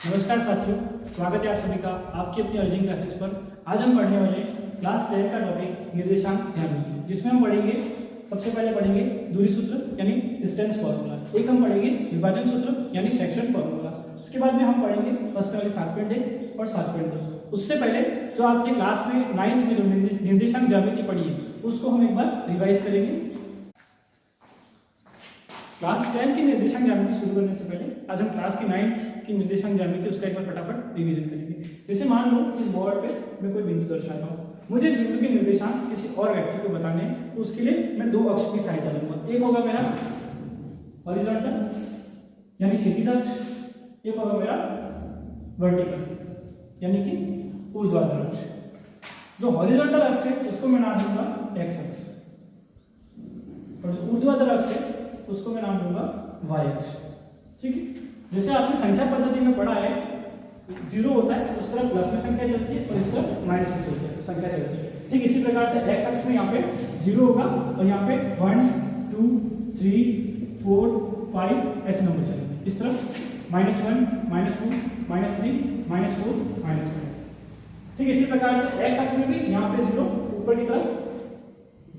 नमस्कार साथियों, स्वागत है आप सभी का आपकी अपनी अर्जिंग क्लासेस पर। आज हम पढ़ने वाले क्लास 10 का टॉपिक निर्देशांक ज्यामिति, जिसमें हम पढ़ेंगे सबसे पहले पढ़ेंगे दूरी सूत्र यानी डिस्टेंस फार्मूला, एक हम पढ़ेंगे विभाजन सूत्र यानी सेक्शन फार्मूला, उसके बाद में हम पढ़ेंगे फर्स्ट वाले 7.1 और 7.2। उससे पहले जो आपने क्लास में 9th में जो निर्देशांक ज्यामिति पढ़ी है उसको हम एक बार रिवाइज करेंगे। क्लास 10 की निर्देशांक ज्यामिति शुरू करने से पहले आज हम क्लास की 9th की निर्देशांक ज्यामिति उसका एक बार फटाफट रिवीजन करेंगे। जैसे मान लो इस बोर्ड पे मैं कोई बिंदु दर्शाता हूँ, मुझे इस बिंदु के निर्देशांक किसी और व्यक्ति को बताने हैं, तो उसके लिए मैं दो अक्ष की सहायता लूंगा। एक होगा मेरा हॉरिजॉन्टल यानी क्षैतिज अक्ष, एक होगा मेरा वर्टिकल यानी कि ऊर्ध्वाधर अक्ष। जो हॉरिजॉन्टल अक्ष है उसको मैं नाम दूंगा एक्स अक्ष, और जो ऊर्ध्वाधर अक्ष है उसको मैं नाम दूंगा वाई अक्ष। ठीक है, जैसे आपने संख्या पद्धति में पढ़ा है, जीरो होता है उस तरफ प्लस में संख्या चलती है और इस तरफ माइनस में चलती है संख्या चलती है। ठीक इसी प्रकार से एक्स अक्ष में यहाँ पे जीरो होगा और यहाँ पे 1 2 3 4 5 ऐसे नंबर चलेंगे। इस तरफ -1 -2 -3 -4 -5। ठीक इसी प्रकार से एक्स अक्ष में भी यहाँ पे जीरो ऊपर की तरफ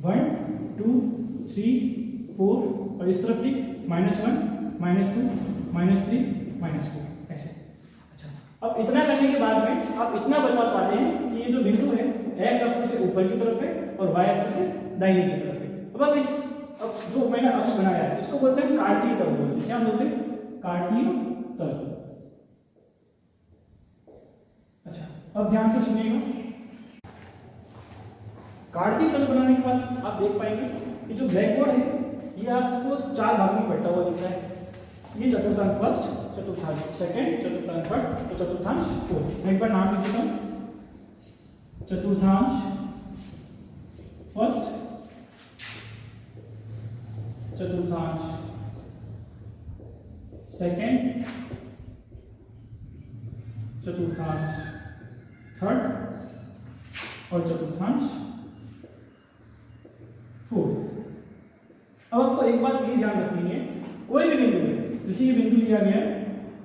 1 2 3 4 और इस तरफ भी -1 -2 -3 -4 ऐसे। अच्छा, अब इतना करने के बाद में आप इतना बता पाते हैं कि ये जो बिंदु है एक्स अक्ष से ऊपर की तरफ है और वाई अक्ष से दाहिने की तरफ है। अब आप इस जो मैंने अक्ष बनाया है इसको बोलते हैं कार्तीय तल बोलते हैं। क्या बोलते हैं? कार्तीय तल। अच्छा, अब ध्यान से सुनिएगा। कार्तीय तल बनाने के बाद आप देख पाएंगे कि जो ब्लैक बोर्ड है ये आपको चार भाग में बंटा हुआ दिख रहा है। ये चतुर्थांश फर्स्ट, चतुर्थांश सेकंड, चतुर्थांश थर्ड और चतुर्थांश फोर्थ। मैं एक बार नाम लिख देता हूं। चतुर्थांश फर्स्ट, चतुर्थांश सेकंड, चतुर्थांश थर्ड और चतुर्थांश फोर्थ। अब आपको एक बात ये ध्यान रखनी है, कोई भी बिंदु है, जैसे ये बिंदु लिया गया है,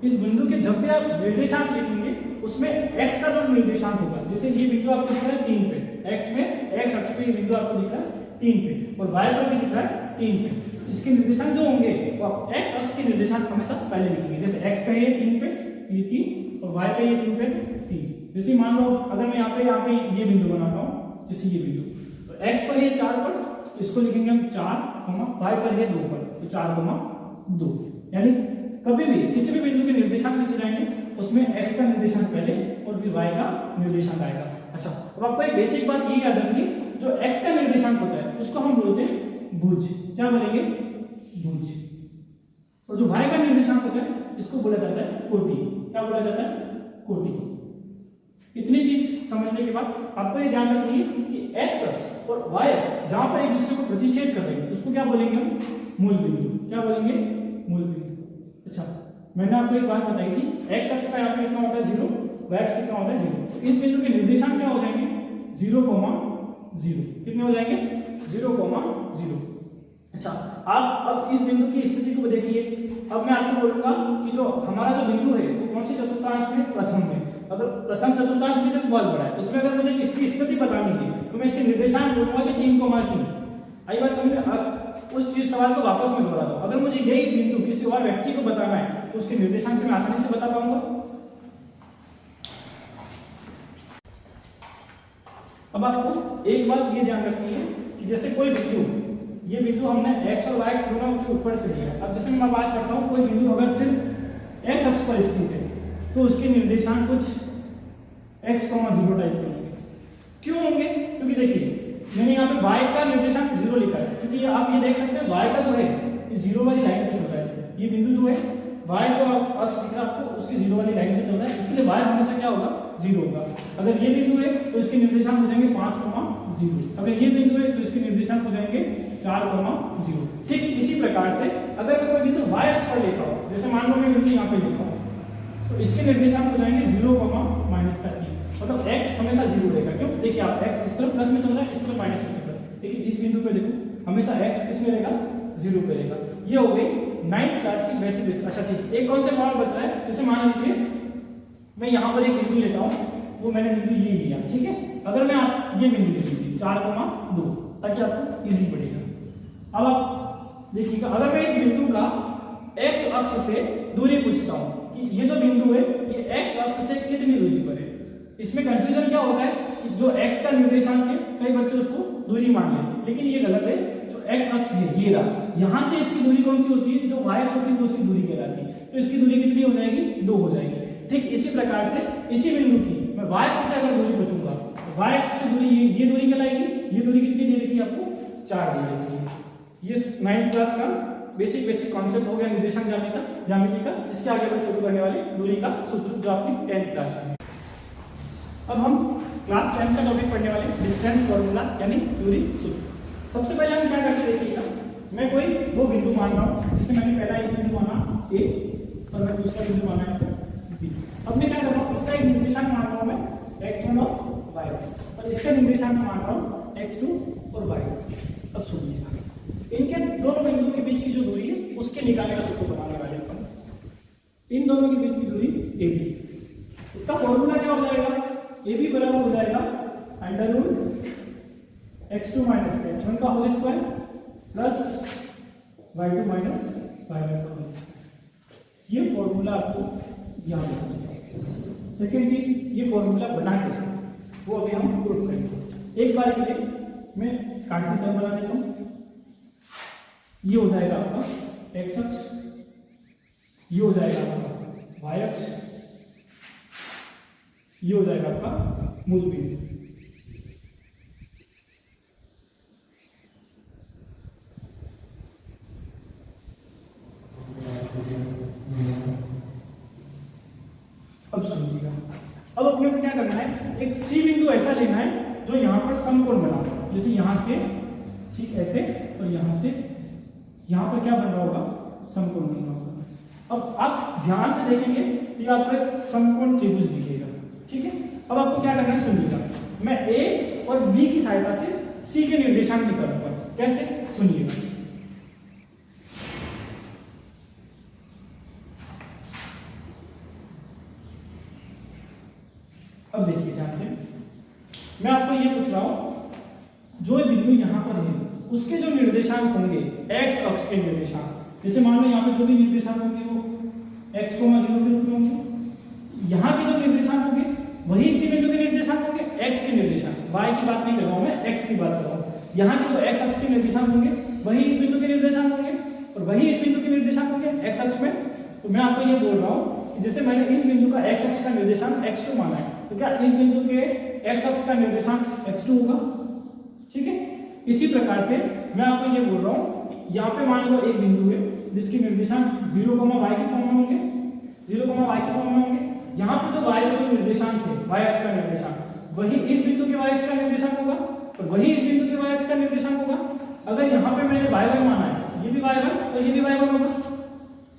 इस बिंदु के जब भी आप निर्देशांक लिखेंगे उसमें x का जो निर्देशांक होगा, जैसे ये बिंदु आपको दिख रहा है 3 पे, x में x अक्ष पे ये बिंदु आपको दिख रहा है 3 पे और y पर भी दिख रहा है 3 पे। इसके निर्देशांक जो होंगे वो आप x अक्ष के निर्देशांक हमेशा पहले लिखेंगे। जैसे x पे ये 3 पे ये 3 और y पे ये 3 पे 3। जैसे मान लो अगर मैं यहाँ पे ये बिंदु बनाता हूँ, जैसे ये बिंदु, तो x पर ये 4 पर, तो इसको लिखेंगे हम 4, y पर है 2 पर, तो 4, 2। यानी कभी भी किसी भी बिंदु के निर्देशांक लिखे जाएंगे उसमें x का निर्देशांक पहले और फिर y का निर्देशांक आएगा। अच्छा, अब आपको एक बेसिक बात ये याद रखनी, जो x का निर्देशांक होता है उसको हम बोलते हैं भुज। क्या बोलेंगे? भुज। और जो y का निर्देशांक होता है इसको बोला जाता है कोटि। क्या बोला जाता है? कोटि। इतनी चीज समझने के बाद आपको ये ध्यान रखनी है कि x अक्ष और y अक्ष जहां पर एक दूसरे को प्रतिच्छेद कर रहे हैं उसको क्या बोलेंगे हम? मूल बिंदु। क्या बोलेंगे? मूल बिंदु। अच्छा, मैंने आपको एक बात बताई थी, x अक्ष का यहाँ पे कितना होता है 0, y अक्ष कितना होता है 0। तो इस बिंदु के निर्देशांक क्या हो जाएंगे? 0, 0। कितने हो जाएंगे? 0, 0। अच्छा, आप अब इस बिंदु की स्थिति को देखिए। अब मैं आपको बोलूंगा कि जो हमारा जो बिंदु है वो कौन से चतुर्थांश में? प्रथम में। अगर प्रथम चतुर्थांश में तो बहुत बड़ा है, उसमें अगर मुझे इसकी स्थिति बतानी है तो मैं इसके निर्देशांक बोलूंगा कि 3, 3। आई बात समझ में? अब उस चीज सवाल को वापस में दोहराता हूं। अगर मुझे यही बिंदु किसी और व्यक्ति को बताना है तो उसके निर्देशांक से मैं आसानी से बता पाऊंगा। अब आपको एक बात ये ध्यान रखनी है कि जैसे कोई बिंदु, ये बिंदु हमने x और y अक्ष दोनों के ऊपर से लिया। अब जैसे मैं बात करता हूं, कोई बिंदु अगर सिर्फ x अक्ष पर स्थित है तो उसके निर्देशांक कुछ x, 0 टाइप के होंगे। क्यों होंगे? क्योंकि देखिए मैंने यहाँ पे y का निर्देशांक 0 लिखा है, क्योंकि आप ये देख सकते हैं y का जो है ये 0 वाली लाइन पे चल रहा है। ये बिंदु जो है y जो अक्ष दिख रहा है आपको उसकी 0 वाली लाइन पे चल रहा है, इसके लिए y हमेशा क्या होगा? 0 होगा। अगर ये बिंदु है तो इसके निर्देशांक हो जाएंगे 5, 0। अगर ये बिंदु है तो इसके निर्देशांक हो जाएंगे 4, 0। ठीक इसी प्रकार से अगर मैं कोई बिंदु y अक्ष पर लेता हूँ, जैसे मान लो मैं बिंदु यहाँ पे लेता हूँ, तो इसके निर्देशांक हो जाएंगे 0, -3। मतलब x हमेशा 0 रहेगा। क्यों? देखिए आप x इस तरफ प्लस में चल रहा है, इस तरफ माइनस में चल रहा है, लेकिन इस बिंदु पे देखो हमेशा x किस में रहेगा? 0 पे रहेगा। ये हो गई 9th क्लास की बेसिक। अच्छा ठीक, एक कौन से मॉडल बच रहा है? जैसे मान लीजिए मैं यहाँ पर एक बिंदु लेता हूँ, वो मैंने बिंदु ये लिया, ठीक है। अगर मैं आप ये बिंदु ले लीजिए 4,2, ताकि आपको इजी पड़ेगा। अब आप देखिएगा, अगर मैं इस बिंदु का x अक्ष से दूरी पूछता हूँ कि ये जो बिंदु है ये x अक्ष से कितनी दूरी पर है, इसमें कंफ्यूजन क्या होता है कि जो x का निर्देशांक है कई बच्चे उसको दूरी मान लेते हैं, लेकिन ये गलत है। जो x अक्ष है ये रहा, यहाँ से इसकी दूरी कौन सी होती है, जो y अक्ष होती है वो उसकी दूरी कहलाती है। तो इसकी दूरी कितनी हो जाएगी, 2 हो जाएगी। ठीक इसी प्रकार से इसी बिंदु की मैं y अक्ष से अगर दूरी पूछूंगा तो y अक्ष से दूरी ये दूरी कहलाएगी। ये दूरी कितनी दे रखी है आपको, 4 दे रखी है। ये 9th क्लास का बेसिक कॉन्सेप्ट हो गया निर्देशांक ज्यामिति का। इसके आगे हम शुरू करने वाले दूरी का सूत्र जो आपकी 10th क्लास में। अब हम क्लास 10 का टॉपिक पढ़ने वाले डिस्टेंस फॉर्मूला यानी दूरी सूत्र। सबसे पहले हम क्या करते देखिएगा, मैं कोई दो बिंदु मान रहा हूँ, जिससे मैंने पहला एक बिंदु माना A और मैं दूसरा बिंदु माना है B। अब मैं क्या कर रहा हूँ, इसका एक निर्देशांक मान रहा हूँ मैं x1 और y1 और इसका निर्देशांक मान रहा हूँ x2 और y2। अब सुनिएगा, इनके दोनों बिंदुओं के बीच की जो दूरी है उसके निकालने का सूत्र बनाने वाले हैं। इन दोनों के बीच की दूरी AB, इसका फॉर्मूला क्या हो जाएगा, AB बराबर हो जाएगा √x2 - x1 का whole square plus y2 - y1 का होल स्क्वायर। ये फॉर्मूला आपको याद रखना है। सेकेंड चीज, ये फॉर्मूला बना कैसे वो अभी हम प्रूफ करेंगे। एक बार के लिए मैं कार्तीय तल बना देता हूँ। ये हो जाएगा आपका x अक्ष, ये हो जाएगा आपका y अक्ष, ये हो जाएगा आपका मूल बिंदु। अब समझिएगा, अब अपने को क्या करना है, एक C बिंदु ऐसा लेना है जो यहाँ पर समकोण बना हो, जैसे यहाँ से ठीक ऐसे और यहाँ से यहाँ पर क्या बन रहा होगा, समकोण बन रहा होगा। अब आप ध्यान से देखेंगे तो आपको एक समकोण त्रिभुज दिखेगा, ठीक है। अब आपको क्या करना है, सुनिएगा, मैं A और B की सहायता से C के निर्देशांक निकालूंगा। कैसे, सुनिएगा। अब देखिए ध्यान से, मैं आपको ये पूछ रहा हूं, जो बिंदु यहाँ पर है उसके जो निर्देशांक होंगे x अक्ष के निर्देशांक, जैसे मान लो यहाँ पे जो भी निर्देशांक होंगे वो x, 0 के रूप में होंगे। यहाँ के जो निर्देशांक होंगे वही इसी बिंदु के निर्देशांक होंगे, x के निर्देशांक, y की बात नहीं कर रहा हूँ मैं, x की बात कर रहा हूँ। यहाँ के जो x अक्ष के निर्देशांक होंगे वही इस बिंदु के निर्देशांक होंगे और वही इस बिंदु के निर्देशांक होंगे x अक्ष में। तो मैं आपको ये बोल रहा हूँ, जैसे मैंने इस बिंदु का x अक्ष का निर्देशांक x2 माना है, तो क्या इस बिंदु के x अक्ष का निर्देशांक x2 होगा, ठीक है। इसी प्रकार से मैं आपको ये बोल रहा हूँ, यहाँ पे मान लो एक बिंदु है जिसके निर्देशांक 0, y के फॉर्म में होंगे, 0, y के फॉर्म में होंगे। यहाँ पे जो y का जो निर्देशांक है, y अक्ष का निर्देशांक, वही इस बिंदु के y अक्ष का निर्देशांक होगा और वही इस बिंदु के y अक्ष का निर्देशांक होगा। अगर यहाँ पे मैंने y1 माना है, ये भी y1 और ये भी y1 होगा,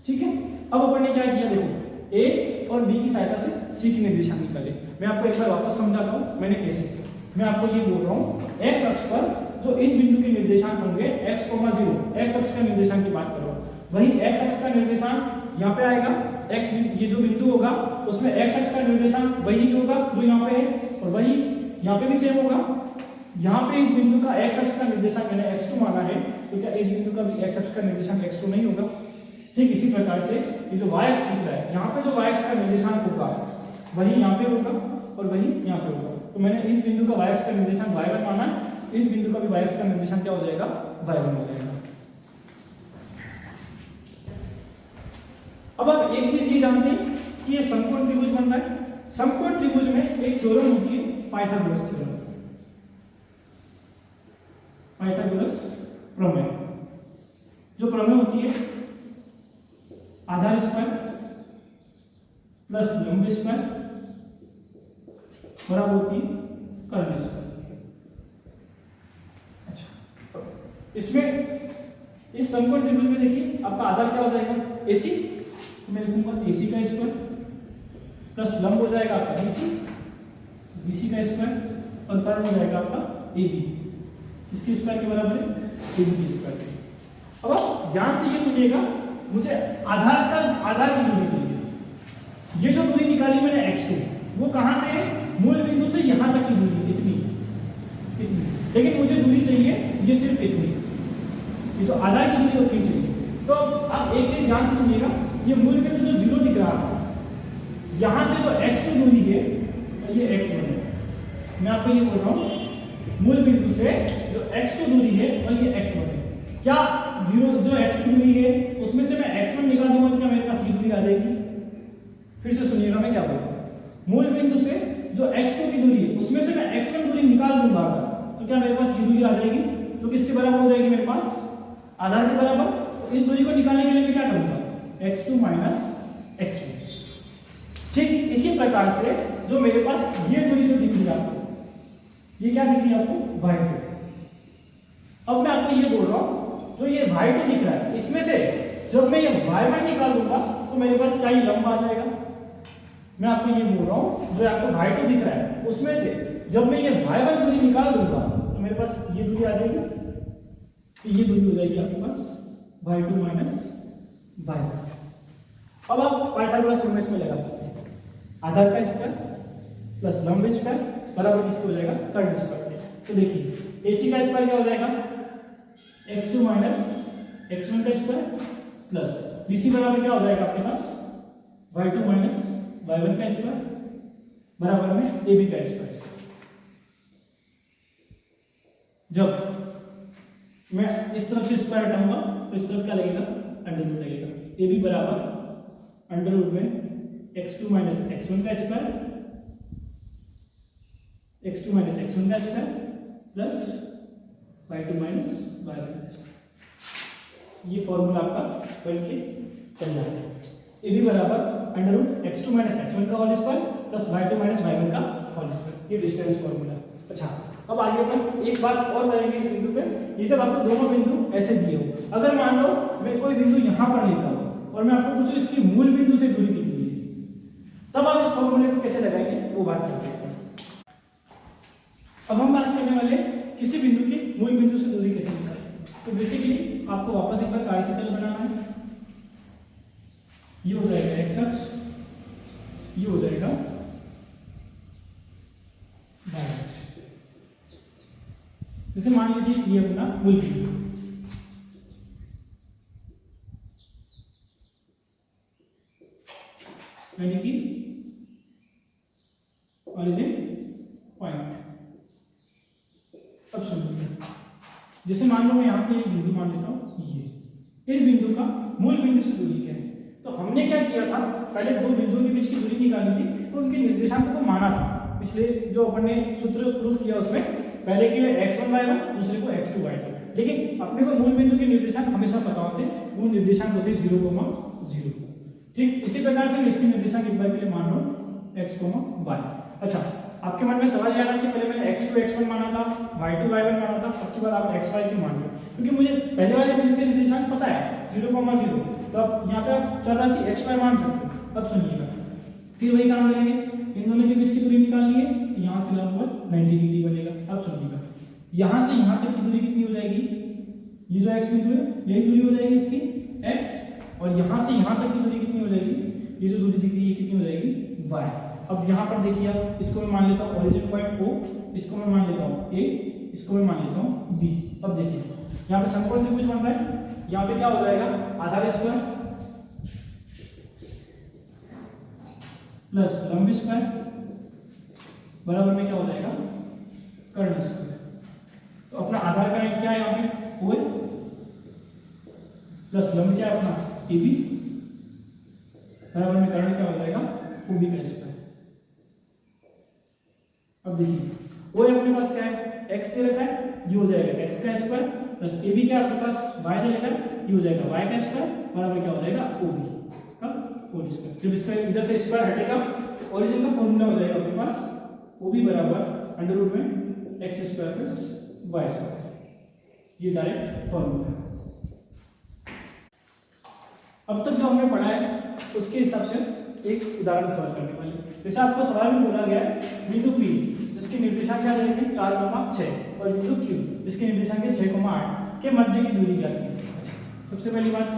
ठीक है। अब अपन ने क्या किया, देखो A और B की सहायता से C के निर्देशांक निकाले। मैं आपको एक बार वापस समझाता हूँ मैंने कैसे किया। मैं आपको ये बोल रहा हूँ, x अक्ष पर जो इस बिंदु के निर्देशांक होंगे x, 0, x अक्ष का निर्देशांक की बात कर रहा हूँ, वही x अक्ष का निर्देशांक यहाँ पे आएगा। x ये जो बिंदु होगा उसमें x अक्ष का निर्देशांक वही जो होगा जो यहाँ पे है और वही यहाँ पे भी सेम होगा। यहाँ पे इस बिंदु का x अक्ष का निर्देशांक मैंने x2 माना है, तो क्या इस बिंदु का भी x अक्ष का निर्देशांक x2 नहीं होगा। ठीक इसी प्रकार से ये जो y अक्ष दिख रहा है, यहाँ पे जो y अक्ष का निर्देशांक होगा वही यहाँ पे होगा और वही यहाँ पे होगा। तो मैंने इस बिंदु का y अक्ष का निर्देशांक y1 माना है, इस बिंदु का भी y अक्ष का निर्देशांक क्या हो जाएगा, y1 हो जाएगा। अब आप एक चीज ये जानते हैं कि ये समकोण त्रिभुज बन रहा है। समकोण त्रिभुज में एक थ्योरम होती है, पाइथागोरस थ्योरम, पाइथागोरस प्रमेय। जो प्रमेय होती है आधार स्क्वायर प्लस लंब स्क्वायर बराबर होती है कर्ण स्क्वायर। अच्छा, इसमें इस समकोण त्रिभुज में देखिए आपका आधार क्या हो जाएगा, AC, मैं लिखूंगा AC का स्क्वायर प्लस लंब हो जाएगा आपका BC का स्क्वायर और कर्ण हो जाएगा आपका AB। इसके स्क्वायर के बराबर है AB की स्क्वायर। अब आप ध्यान से ये सुनिएगा, मुझे आधार की दूरी चाहिए। ये जो दूरी निकाली मैंने x2 वो कहां से है, मूल बिंदु से यहां तक की दूरी, इतनी इतनी, लेकिन मुझे दूरी चाहिए ये सिर्फ इतनी, ये जो आधार की दूरी उतनी चाहिए। तो अब एक चीज ध्यान से सुनिएगा, ये मूल बिंदु जो 0 दिख रहा है यहां से जो x2 दूरी है ये x1 है, मैं आपको ये बोल रहा हूं मूल बिंदु से जो x2 दूरी है और ये x1 है। क्या 0 जो x2 दूरी है उसमें से मैं x1 निकाल दूंगा तो क्या मेरे पास ये दूरी आ जाएगी? फिर से सुनिएगा मैं क्या बोल रहा हूं, मूल बिंदु से जो x2 की दूरी है उसमें से मैं x1 दूरी निकाल दूंगा तो क्या मेरे पास ये दूरी आ जाएगी? तो किसके बराबर हो जाएगी मेरे पास? आधार के बराबर। तो इस दूरी को निकालने के लिए मैं क्या करूंगा, x2 माइनस x1। ठीक इसी प्रकार से जो मेरे पास ये दूरी जो दिख रही है आपको, ये क्या दिख रही है आपको, y2। अब मैं आपको ये बोल रहा हूं जो ये y2 दिख रहा है इसमें से जब मैं ये y1 निकाल दूंगा तो मेरे पास क्या ये लंब आ जाएगा। मैं आपको ये बोल रहा हूं जो आपको y2 दिख रहा है उसमें से जब मैं ये y1 दूरी निकाल दूंगा तो मेरे पास ये दूरी आ जाएगी, तो ये दूरी हो जाएगी आपके पास y2 माइनस y1। अब आप पाइथागोरस थ्योरम में लगा सकते हैं, आधार का स्क्वायर प्लस लंब स्क्वायर बराबर किसको हो जाएगा, कर्ड स्क्वायर। तो देखिए AC का स्क्वायर क्या हो जाएगा, x2 माइनस x1 का स्क्वायर प्लस BC बराबर क्या हो जाएगा आपके पास, y2 माइनस y1 का स्क्वायर बराबर में AB का स्क्वायर। जब मैं इस तरफ से स्क्वायर हटाऊंगा तो इस तरफ क्या लगेगा, अंडर रूट लगेगा। AB बराबर अंडर रूट में x2 माइनस x1 का स्क्वायर, x2 माइनस x1 का square plus y2 minus y1 का स्क्वायर। ये फॉर्मूला आपका बन के चल जाएगा। AB बराबर under root x2 minus x1 का whole square plus y2 minus y1 का होल स्क्वायर, ये डिस्टेंस फॉर्मूला। अच्छा अब आगे अपन एक बात और करेंगे इस बिंदु पे, ये जब आपको दोनों बिंदु ऐसे दिए हो, अगर मान लो मैं कोई बिंदु यहां पर लेता हूं और मैं आपको पूछूं इसकी मूल बिंदु से दूरी कितनी है, तब आप इस फॉर्मूले को कैसे लगाएंगे वो बात करते हैं। अब हम बात करने वाले किसी बिंदु की मूल बिंदु से दूरी कैसे निकालें। तो बेसिकली आपको वापस एक बार कार्यचित्र बनाना है, ये हो जाएगा x अक्ष, ये हो जाएगा y अक्ष। जैसे मान लीजिए ये अपना मूल बिंदु, यानी कि ऑरिजिन पॉइंट। अब सुनिए, जैसे मान लो मैं यहाँ पे एक बिंदु मान लेता हूँ, ये इस बिंदु का मूल बिंदु से दूरी क्या है। तो हमने क्या किया था, पहले दो बिंदुओं के बीच की दूरी निकाली थी तो उनके निर्देशांक को माना था। पिछले जो अपन ने सूत्र प्रूफ किया उसमें पहले के x1 y1 दूसरे को x2 y2, लेकिन अपने को मूल बिंदु के निर्देशांक हमेशा पता होते, वो निर्देशांक होते 0,0। ठीक इसी प्रकार से इसके निर्देशांक एक बार के लिए मान लो x, y। अच्छा आपके मन में सवाल ये आना चाहिए, पहले मैंने x2 x1 माना था, y2 y1 माना था, अब की बार आप x y क्यों मान रहे हो, क्योंकि मुझे पहले वाले बिंदु के निर्देशांक पता है 0,0, तो अब यहाँ पे आप चल राशि x y मान सकते हो। अब सुनिएगा फिर वही काम करेंगे, इन दोनों के बीच की दूरी निकालनी है, तो यहाँ से लगभग 90 डिग्री बनेगा। अब सुनिएगा यहाँ से यहाँ तक की दूरी कितनी हो जाएगी, ये जो x बिंदु है यही दूरी हो जाएगी इसकी x, और यहाँ से यहाँ तक की दूरी कितनी हो जाएगी, ये जो दूरी दिख रही है कितनी हो जाएगी y। अब यहाँ पर देखिए आप, इसको मैं मान लेता हूँ ओरिजिन पॉइंट O, इसको मैं मान लेता हूँ A, इसको मैं मान लेता हूँ B। अब देखिए यहाँ पे समकोण त्रिभुज बन रहा है, यहाँ पे क्या हो जाएगा, आधार स्क्वायर प्लस लंब स्क्वायर बराबर में क्या हो जाएगा, कर्ण स्क्वायर। तो अपना आधार का क्या है यहाँ पे O प्लस लंब क्या है अपना AB बराबर में कर्ण क्या हो जाएगा, OB का स्क्वायर। अब देखिए O अपने पास क्या है, x दे रखा है, ये हो जाएगा x का स्क्वायर प्लस AB क्या अपने पास y दे रखा है, ये हो जाएगा y का स्क्वायर बराबर क्या हो जाएगा OB का होल स्क्वायर। जब इसका इधर से स्क्वायर हटेगा ओरिजिन का फॉर्मूला हो जाएगा अपने पास OB बराबर अंडर रूट में x square plus y square, ये डायरेक्ट फॉर्मूला। अब तक जो हमने पढ़ा है उसके हिसाब से एक उदाहरण सॉल्व करने वाले। जैसे आपको सवाल में बोला गया है बिंदु P जिसके निर्देशांक क्या देंगे 4,6 और बिंदु Q जिसके निर्देशांक है 6,8 के मध्य की दूरी क्या कीजिए। सबसे पहली बात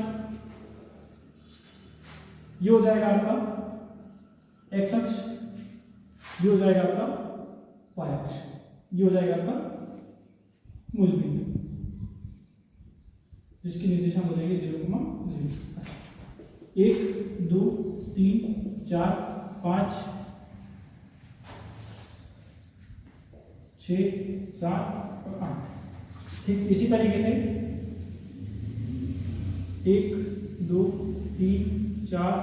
ये हो जाएगा आपका एक्स अक्ष, ये हो जाएगा आपका वाई अक्ष, ये हो जाएगा आपका मूल बिंदु जिसकी निर्देशांक हो जाएगी 0,0। 1 2 3 4 5 6 7 और 8। ठीक इसी तरीके से 1 2 3 4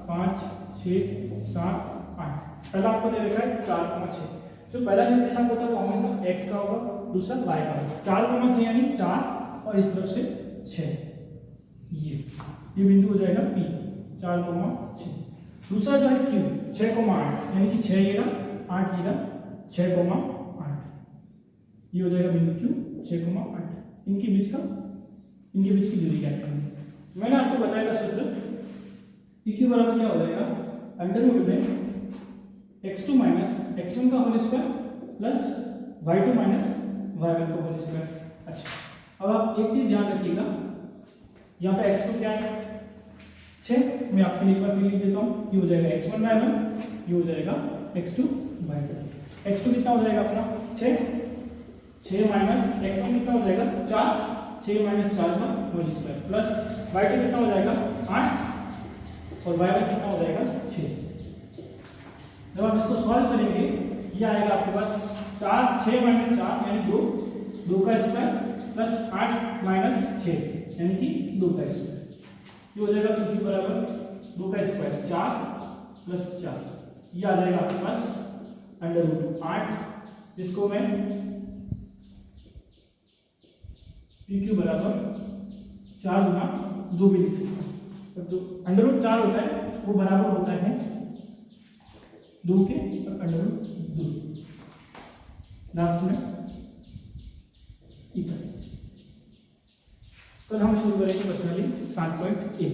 5 6 7 8। पहला आपको दे रखा है 4,6। जो पहला निर्देशांक होता है वो हमेशा x का होगा, दूसरा y का होगा। 4,6 यानी 4 और इस तरफ से 6, ये बिंदु हो जाएगा P 4,6। दूसरा जो है Q 6,8 यानी कि 6 ये 8 ये 6,8, ये हो जाएगा बिंदु Q 6,8। इनके बीच की दूरी क्या करनी है, मैंने आपको बताया था सूत्र PQ बराबर क्या हो जाएगा, अंडर रूट में x2 माइनस x1 का whole square plus y2 minus y1 का होल स्क्वायर। अच्छा, अब आप एक चीज ध्यान रखिएगा, यहाँ पे x2 क्या है 6, मैं आपके लिए एक बार लिख देता हूँ, ये हो जाएगा x1 y1, ये हो जाएगा x2 y2। x2 कितना हो जाएगा अपना 6 माइनस x1 कितना हो जाएगा 4, 6 माइनस 4 का होल स्क्वायर प्लस y2 कितना हो जाएगा 8 और y1 कितना हो जाएगा 6। जब आप इसको सॉल्व करेंगे ये आएगा आपके पास 6 माइनस 4 यानी 2 का स्क्वायर प्लस 8 माइनस 6 यानी कि 2 का स्क्वायर, ये हो जाएगा क्योंकि बराबर 2 का स्क्वायर 4 प्लस 4, ये आ जाएगा आपके पास अंडर रूट 8, जिसको मैं PQ बराबर 4 गुना 2 भी लिख सकता हूँ। जो अंडर रूट 4 होता है वो बराबर होता है 2 के अंडर रूट 2, लास्ट में इक्वल। कल हम शुरू करेंगे पर्सनली 7.1।